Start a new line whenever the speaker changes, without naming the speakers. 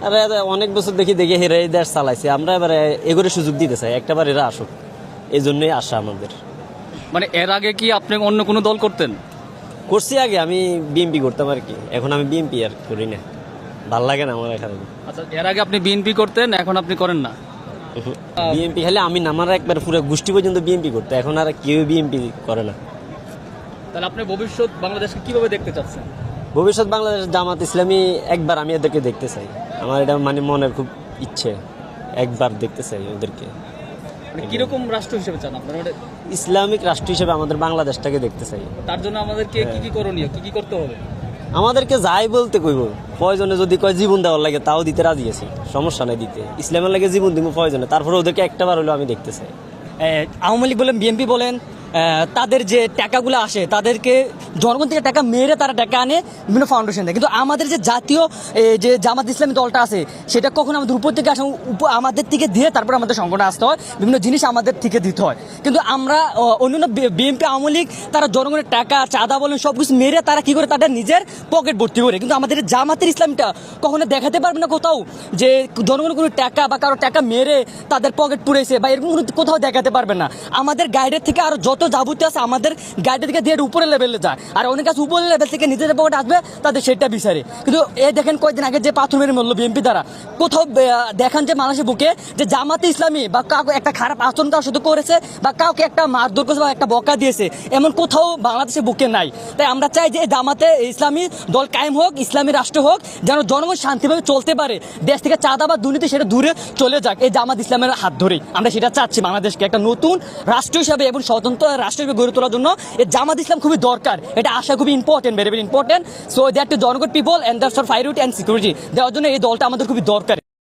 আরে অনেক বছর দেখি দেখি হেরা এই দেশ চালাইছে, আমরা এবারে এগোরে সুযোগ দিতে চাই, একটাবার এরা আসুক, এই জন্যই আশা আমাদের।
মানে এর আগে কি আপনি অন্য কোনো দল করতেন?
করছি আগে, আমি বিএমপি করতাম আর কি, এখন আমি বিএমপি আর করি না, ভাল লাগে না আমার এখানে।
আচ্ছা, এর আগে আপনি বিএনপি করতেন, এখন আপনি করেন না?
বিএমপি খালি আমি নামার একবার পুরো গোষ্ঠী পর্যন্ত বিএমপি করতে, এখন আর কেউ বিএমপি করে না।
তাহলে আপনি ভবিষ্যৎ বাংলাদেশকে কিভাবে দেখতে চাচ্ছেন?
ভবিষ্যৎ বাংলাদেশ জামাত ইসলামী একবার আমি এদেরকে দেখতে চাই, আমার এটা মানে মনের খুব ইচ্ছে, একবার দেখতে চাই ওদেরকে।
মানে কিরকম রাষ্ট্র হিসেবে চান আপনারা? মানে
ইসলামিক রাষ্ট্র হিসেবে আমাদের বাংলাদেশটাকে দেখতে চাই।
তার জন্য আমাদেরকে কি কি করণীয়, কি কি করতে হবে?
আমাদেরকে যাই বলতে কইব, প্রয়োজনে যদি কয় জীবন দেওয়ার লাগে তাও দিতে রাজি আছি, সমস্যা নাই দিতে, ইসলামের লাগে জীবন দিব প্রয়োজনে, তারপরে ওদেরকে একটাবার হলেও আমি দেখতে চাই।
আওয়ামী লীগ বলেন, বিএনপি বলেন, তাদের যে টাকাগুলো আসে তাদেরকে জনগণ থেকে টাকা মেরে তারা টাকা আনে বিভিন্ন ফাউন্ডেশন দেয়, কিন্তু আমাদের যে জাতীয় যে জামাত ইসলামী দলটা আছে সেটা কখনো আমাদের উপর থেকে আসে, আমাদের থেকে দিয়ে তারপর আমাদের সংগঠনে আসতে হয়, বিভিন্ন জিনিস আমাদের থেকে দিতে হয়। কিন্তু আমরা অন্যান্য বিএনপি আওয়ামী লীগ তারা জনগণের টাকা চাঁদা বলেন সব কিছু মেরে তারা কি করে তাদের নিজের পকেট ভর্তি করে, কিন্তু আমাদের জামাতের ইসলামটা কখনো দেখাতে পারবে না কোথাও যে জনগণের কোনো টাকা বা কারো টাকা মেরে তাদের পকেট পুড়েছে বা এরকম কোথাও দেখাতে পারবে না। আমাদের গাইডের থেকে আরো যত যাবতীয় আছে আমাদের গাইডের থেকে দিয়ে উপরের লেভেলে যায়, আর অনেক কাছে উপরের লেভেল থেকে নিজেদের পকেট আসবে তাদের সেটা বিচারে। কিন্তু এ দেখেন কয়েকদিন আগে যে পাথর মেরে মরলো বিএনপি দ্বারা, কোথাও দেখান যে মানুষের বুকে যে জামাতে ইসলামী বা কাউকে একটা খারাপ আচরণ কারোর সাথে করেছে বা কাউকে একটা মারধর করেছে বা একটা বকা দিয়েছে, এমন কোথাও বাংলাদেশের বুকে নাই। তাই আমরা চাই যে জামাতে ইসলামী দল কায়েম হোক, ইসলামী রাষ্ট্র হোক, যেন জনগণ শান্তিভাবে চলতে পারে, দেশ থেকে চাঁদা বা দুর্নীতি সেটা দূরে চলে যাক, এই জামাত ইসলামের হাত ধরেই আমরা সেটা চাচ্ছি। বাংলাদেশকে একটা নতুন রাষ্ট্র হিসাবে এবং স্বতন্ত্র রাষ্ট্র হিসেবে গড়ে তোলার জন্য এই জামাত ইসলাম খুবই দরকার, এটা আসা খুবই important, very very important. So that to জনগণ পিপল অ্যান্ড দ্যাটস ফর ফাইরিটি অ্যান্ড সিকিউরিটি দেওয়ার জন্য এই দলটা আমাদের খুবই দরকার।